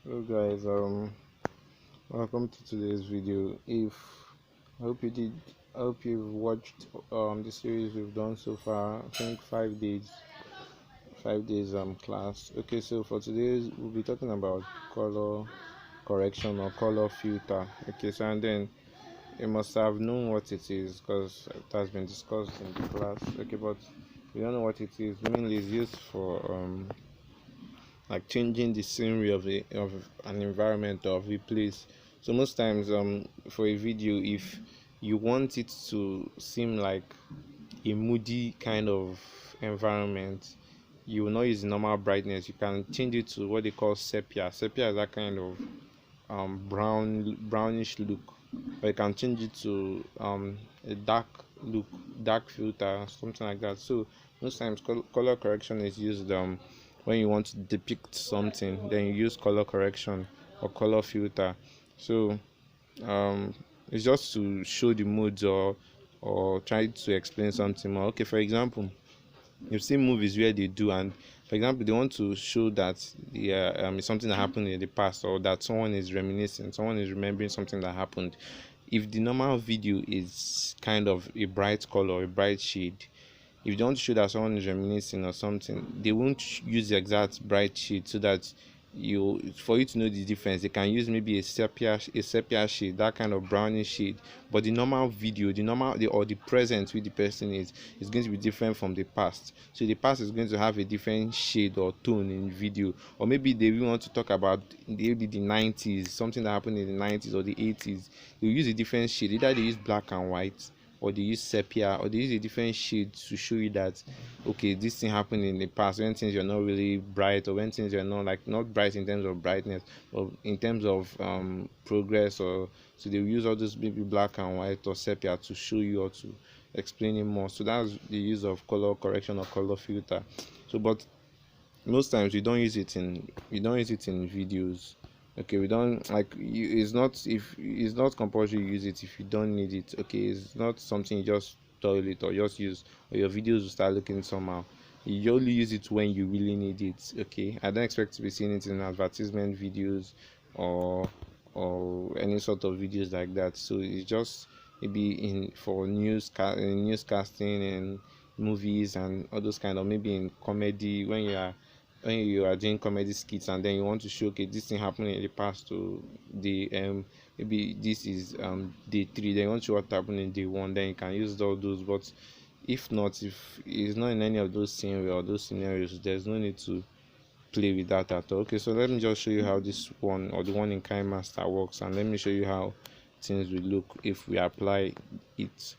Hello guys, welcome to today's video. I hope you did I hope you've watched the series we've done so far. I think 5 days class. Okay, so for today we'll be talking about color correction or color filter. Okay, so and then you must have known what it is because it has been discussed in the class. Okay, but if you don't know what it is, mainly it's used for like changing the scenery of an environment or of a place. So most times for a video, if you want it to seem like a moody kind of environment, you will not use the normal brightness. You can change it to what they call sepia. Sepia is that kind of brownish look, or you can change it to a dark look, dark filter, something like that. So most times color correction is used when you want to depict something, then you use color correction or color filter. So um it's just to show the moods or try to explain something more. Okay, for example, you've seen movies where they do, and for example they want to show that it's something that happened in the past, or that someone is reminiscing, someone is remembering something that happened. If the normal video is kind of a bright color, a bright shade, if they want to show that someone is reminiscing or something, they won't use the exact bright shade, so that for you to know the difference, they can use maybe a sepia shade, that kind of brownish shade. But the normal video, or the present with the person is going to be different from the past. So the past is going to have a different shade or tone in video. Or maybe they will want to talk about maybe the 90s, something that happened in the 90s or the 80s. They use a different shade. Either they use black and white, or they use sepia, or they use a different shade to show you that okay, this thing happened in the past, when things were not really bright, or when things were not bright in terms of brightness, or in terms of progress. Or so they will use all this maybe black and white or sepia to show you or to explain it more. So that's the use of color correction or color filter. So but most times we don't use it in videos. Okay, we don't like it's not, if it's not compulsory to use it if you don't need it. Okay, it's not something you just toilet or just use, or your videos will start looking somehow. You only use it when you really need it. Okay, I don't expect to be seeing it in advertisement videos or any sort of videos like that. So it's just maybe in for newscasting and movies and all those kind of, maybe in comedy, when you are doing comedy skits, and then you want to show, okay, this thing happened in the past to the maybe this is day 3, then you want to show what happened in day 1, then you can use all those. But if not, if it's not in any of those scenarios, there's no need to play with that at all. Okay, so let me just show you how this one, or the one in Kinemaster, works, and let me show you how things will look if we apply it.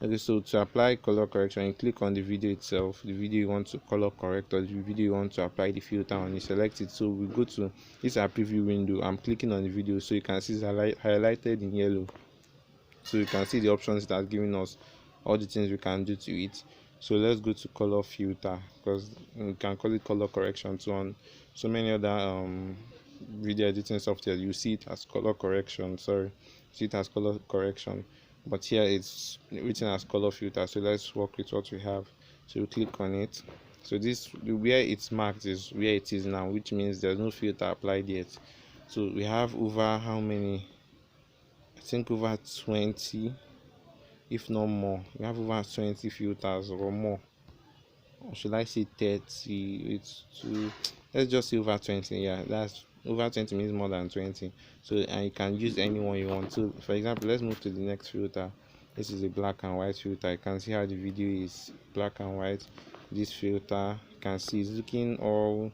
Okay, so to apply color correction, you click on the video itself, the video you want to color correct, or the video you want to apply the filter on. You select it. So we go to this, our preview window. I'm clicking on the video, so you can see it's highlighted in yellow. So you can see the options that are giving us all the things we can do to it. So let's go to color filter, because we can call it color correction too. On so many other video editing software, you see it as color correction. See it as color correction, but here it's written as color filter. So let's work with what we have. So we click on it. So this, where it's marked, is where it is now, which means there's no filter applied yet. So we have over how many? I think over 20, if not more. We have over 20 filters or more. Or should I say 30? It's too, let's just say over 20. Yeah, that's over 20 means more than 20. So, and you can use any one you want. So for example, let's move to the next filter. This is a black and white filter. You can see how the video is black and white. This filter, you can see it's looking all,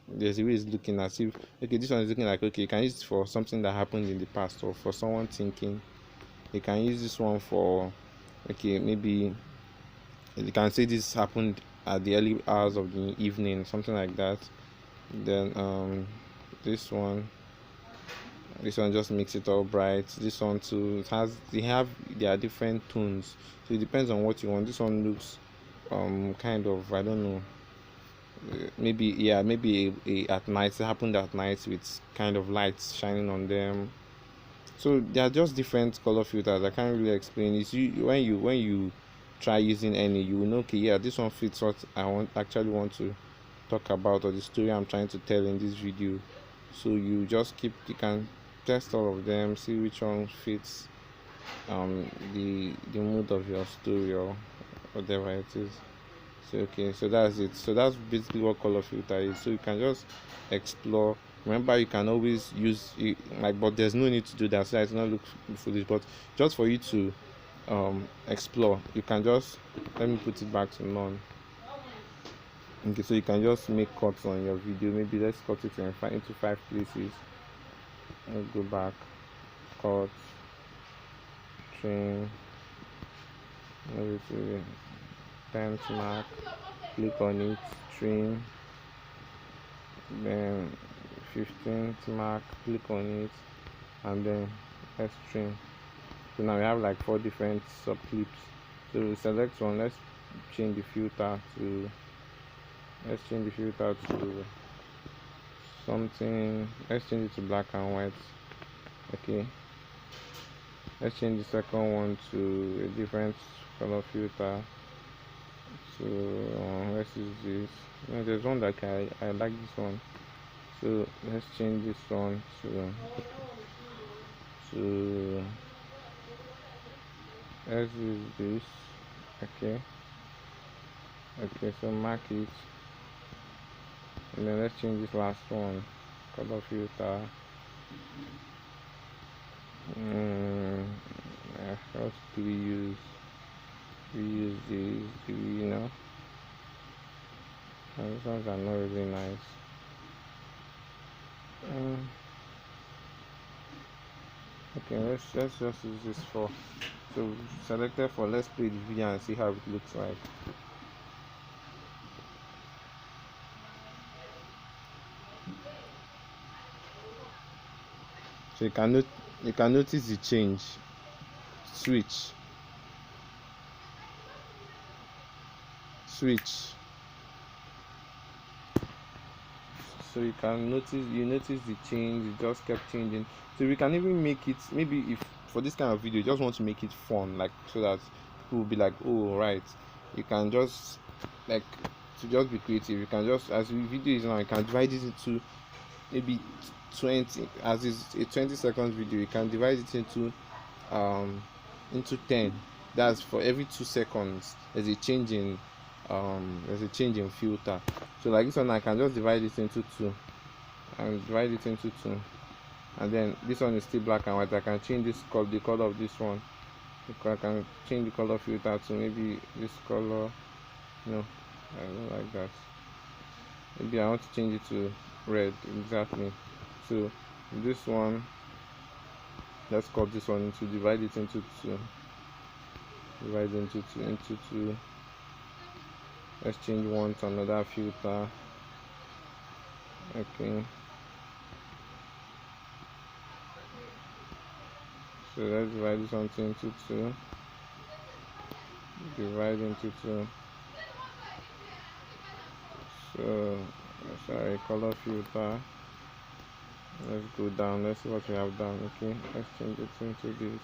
there's a way it's looking as if, okay, this one is looking like, okay, you can use it for something that happened in the past, or for someone thinking. You can use this one for, okay, maybe you can say this happened at the early hours of the evening, something like that. Then this one just makes it all bright. This one too, there are different tones, so it depends on what you want. This one looks kind of, I don't know, maybe, yeah, maybe at night, it happened at night with kind of lights shining on them. So they are just different color filters. I can't really explain it. When you try using any, you will know, okay, yeah, this one fits what I actually want to talk about, or the story I'm trying to tell in this video. So you can test all of them, see which one fits the mood of your story or whatever it is. So okay, so that's it. So that's basically what color filter is. So you can just explore. Remember, you can always use it, like, but there's no need to do that, so that it's not look foolish. But just for you to explore, you can just, let me put it back to none. Okay, so you can just make cuts on your video. Maybe let's cut it into 5 places. Let's go back, cut, trim, maybe to the 10th mark, click on it, trim, then 15th mark, click on it, and then let's trim. So now we have like 4 different sub clips. So select one. Change the filter to let's change the filter to something. Let's change it to black and white. Okay, let's change the second one to a different color filter. So let's use this. There's one that I like this one. So let's change this one to let's use this. Okay, so mark it, and then let's change this last one, color filter. What do we use? We use these. These ones are not really nice. Okay, let's just use this for. So selected for. Let's play the video and see how it looks like. So you can notice the change. Switch. So you notice the change. It just kept changing. So we can even make it, maybe if for this kind of video you just want to make it fun, like, so that people will be like, oh right, you can just, like, to just be creative, you can just, as the video is now, you can divide it into maybe 20, as is a 20 seconds video, you can divide it into 10. That's for every 2 seconds there's a change in filter. So like this one, I can just divide it into two, and then this one is still black and white. I can change the color of this one. I can change the color filter to maybe this color. No, I don't like that. Maybe I want to change it to red. Exactly. So this one, let's cut this one into, divide it into two. Let's change one to another filter. Okay, so let's divide this one into two. Divide into two. So sorry, color filter. Let's go down. Let's see what we have down. Okay, let's change it into this.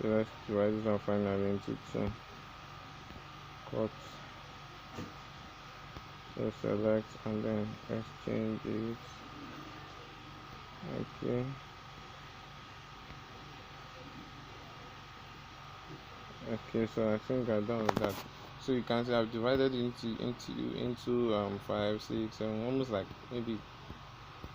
So let's divide this one finally into two. Cut. So select, and then let's change it. Okay. Okay, so I think I'm done with that. So you can see I've divided into 5, 6, 7, almost like maybe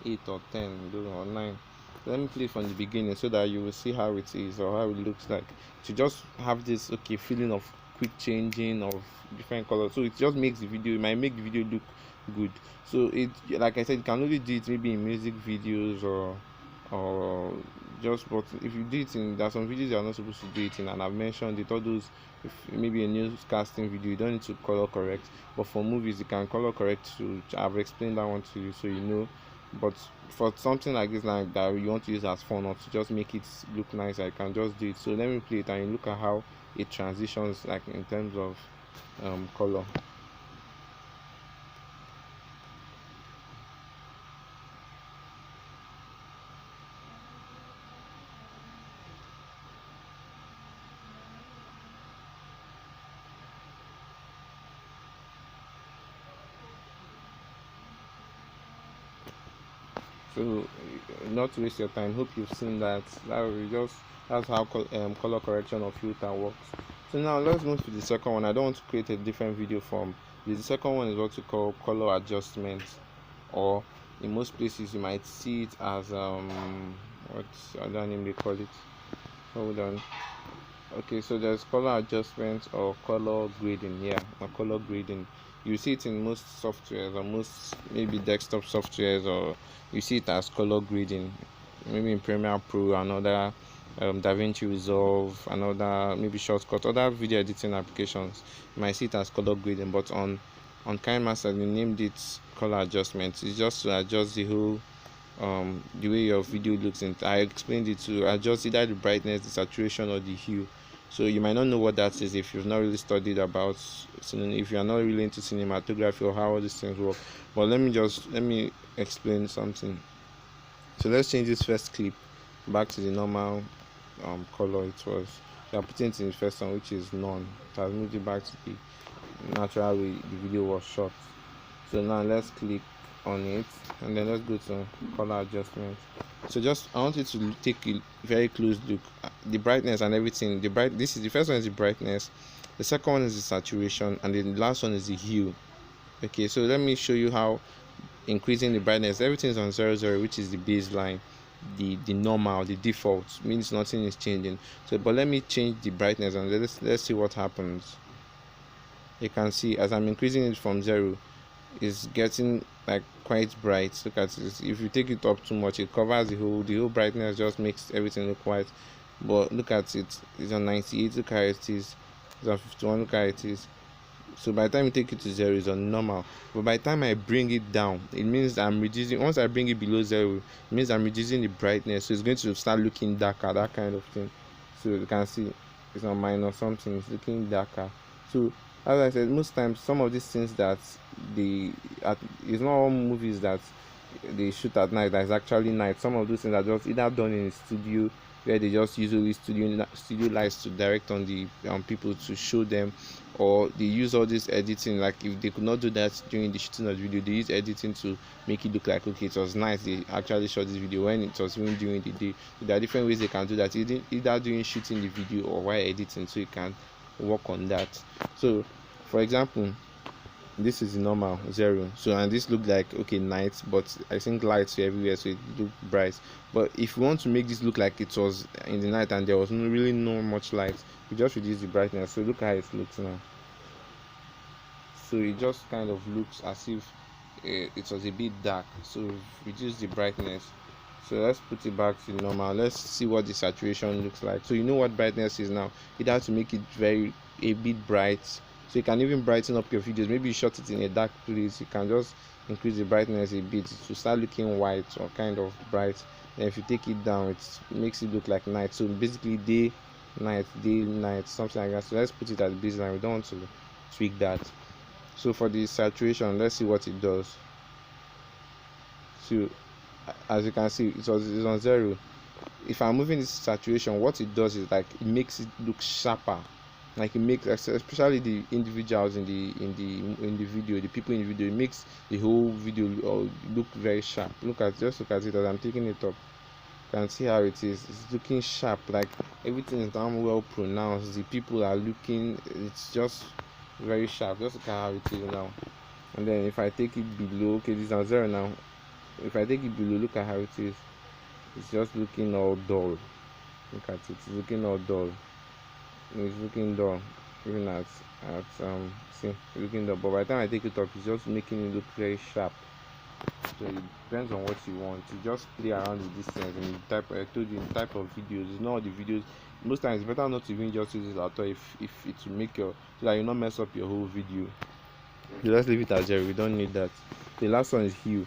8 or 10, or 9. So let me play from the beginning so that you will see how it is, or how it looks like, to just have this feeling of quick changing of different colors. So it just makes the video, it might make the video look good. So it, like I said, you can only do it maybe in music videos or just, but if you do it in, there are some videos you are not supposed to do it in, and I've mentioned it. All those, if maybe a newscasting video, you don't need to color correct, but for movies you can color correct. So I've explained that one to you, so you know. But for something like this, like that, you want to use as fun, or to just make it look nice, I can just do it. So let me play it and you look at how it transitions, like in terms of color. So not to waste your time, hope you've seen that. That's how color correction of filter works. So now let's move to the second one. I don't want to create a different video from this. The second one is what we call color adjustment, or in most places you might see it as what's other name they call it. Hold on. Okay, so there's color adjustment or color grading. Yeah, or color grading. You see it in most softwares, or most maybe desktop softwares, or you see it as color grading. Maybe in Premiere Pro, another DaVinci Resolve, another maybe Shortcut, other video editing applications. You might see it as color grading, but on Kinemaster, they named it color adjustment. It's just to adjust the whole the way your video looks. And I explained it to adjust either the brightness, the saturation, or the hue. So you might not know what that is if you've not really studied about if you are not really into cinematography or how all these things work. But let me explain something. So let's change this first clip back to the normal color it was. So I'm putting it in the first one, which is none. It has moved it back to the natural way the video was shot. So now let's click on it, and then let's go to color adjustment. So just I want you to take a very close look at the brightness and everything. This is the first one is the brightness, the second one is the saturation, and then the last one is the hue. Okay, so let me show you how increasing the brightness. Everything is on 00, which is the baseline, the normal, the default, means nothing is changing. So but let me change the brightness, and let's see what happens. You can see as I'm increasing it from 0, it's getting like quite bright. Look at this. If you take it up too much, it covers the whole brightness, just makes everything look white. But look at it, it's on 98, look how it is. It's on 51, look how it is. So by the time you take it to 0, it's on normal. But by the time I bring it down, it means I'm reducing. Once I bring it below 0, it means I'm reducing the brightness, so it's going to start looking darker, that kind of thing. So you can see it's on minus something, it's looking darker. So as I said, most times some of these things that it's not all movies that they shoot at night that is actually night. Some of those things are just either done in a studio where they just usually studio lights to direct on the people to show them, or they use all this editing. Like if they could not do that during the shooting of the video, they use editing to make it look like, okay, it was nice, they actually shot this video when it was even during the day. So there are different ways they can do that, either during shooting the video or while editing, so you can work on that. So for example, this is normal 0, so and this looked like okay night, but I think lights were everywhere, so it looked bright. But if you want to make this look like it was in the night and there was really no much light, you just reduce the brightness. So look how it looks now. So it just kind of looks as if it was a bit dark, so reduce the brightness. So let's put it back to normal. Let's see what the saturation looks like. So you know what brightness is now. You have to make it a bit bright, so you can even brighten up your videos. Maybe you shot it in a dark place, you can just increase the brightness a bit to start looking white or kind of bright. And if you take it down, it makes it look like night. So basically day night, something like that. So let's put it at the baseline. We don't want to tweak that. So for the saturation, let's see what it does. So as you can see, it's on 0. If I'm moving this saturation, what it does is like it makes it look sharper. Like it makes, especially the individuals in the video, the people in the video, it makes the whole video look very sharp. Just look at it as I'm taking it up. You can see how it is. It's looking sharp. Like everything is damn well pronounced. The people are looking. It's just very sharp. Just look at how it is now. And then if I take it below, okay, this is on 0 now. If I take it below, look at how it is. It's just looking all dull. Look at it. It's looking all dull. It's looking dull, even at see, looking dull. But by the time I take it up, it's just making it look very sharp. So it depends on what you want. You just play around with this thing and I told you the type of videos. It's not all the videos. Most times it's better not to even just use it at all if it will make so that you not mess up your whole video. So let's leave it at 0. We don't need that. The last one is hue.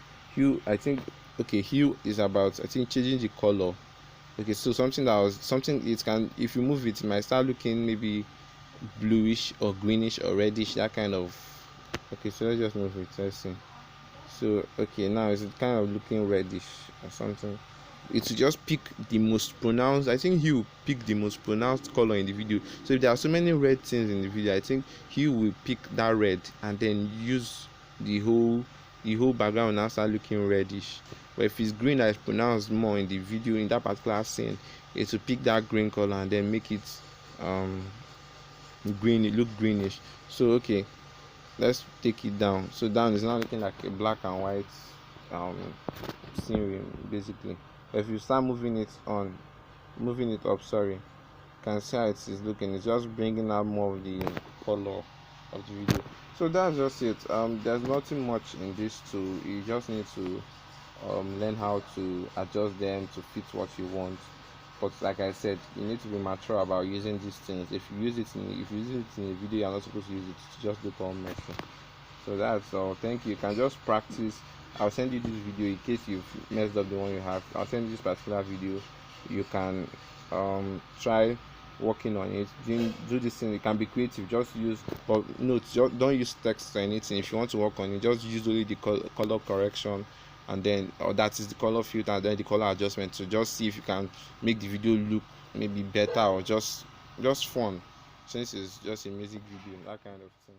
I think hue is about changing the color. Okay, so it can, if you move it, might start looking maybe bluish or greenish or reddish, that kind of. Okay, so let's just move it. Let's see. So okay, now it's kind of looking reddish or something. It will just pick the most pronounced. I think hue pick the most pronounced color in the video. So if there are so many red things in the video, I think hue will pick that red and then use the whole the whole background will now start looking reddish. But if it's green that is pronounced more in the video, in that particular scene, it will pick that green color and then make it green, it look greenish. So okay, let's take it down. So down is now looking like a black and white scenery basically. But if you start moving it up, sorry, you can see how it is looking. It's just bringing out more of the color of the video. So that's just it. There's nothing much in this tool. You just need to learn how to adjust them to fit what you want. But like I said, you need to be mature about using these things. If you use it in a video, you're not supposed to use it to just do all messing. So that's all. Thank you. You can just practice. I'll send you this video in case you've messed up the one you have. I'll send you this particular video. You can try working on it. Do this thing. You can be creative. Just use, but note, don't use text or anything. If you want to work on it, just use only the color correction, and then, or that is the color filter, and then the color adjustment. So just see if you can make the video look maybe better, or just fun, since it's just a music video, that kind of thing.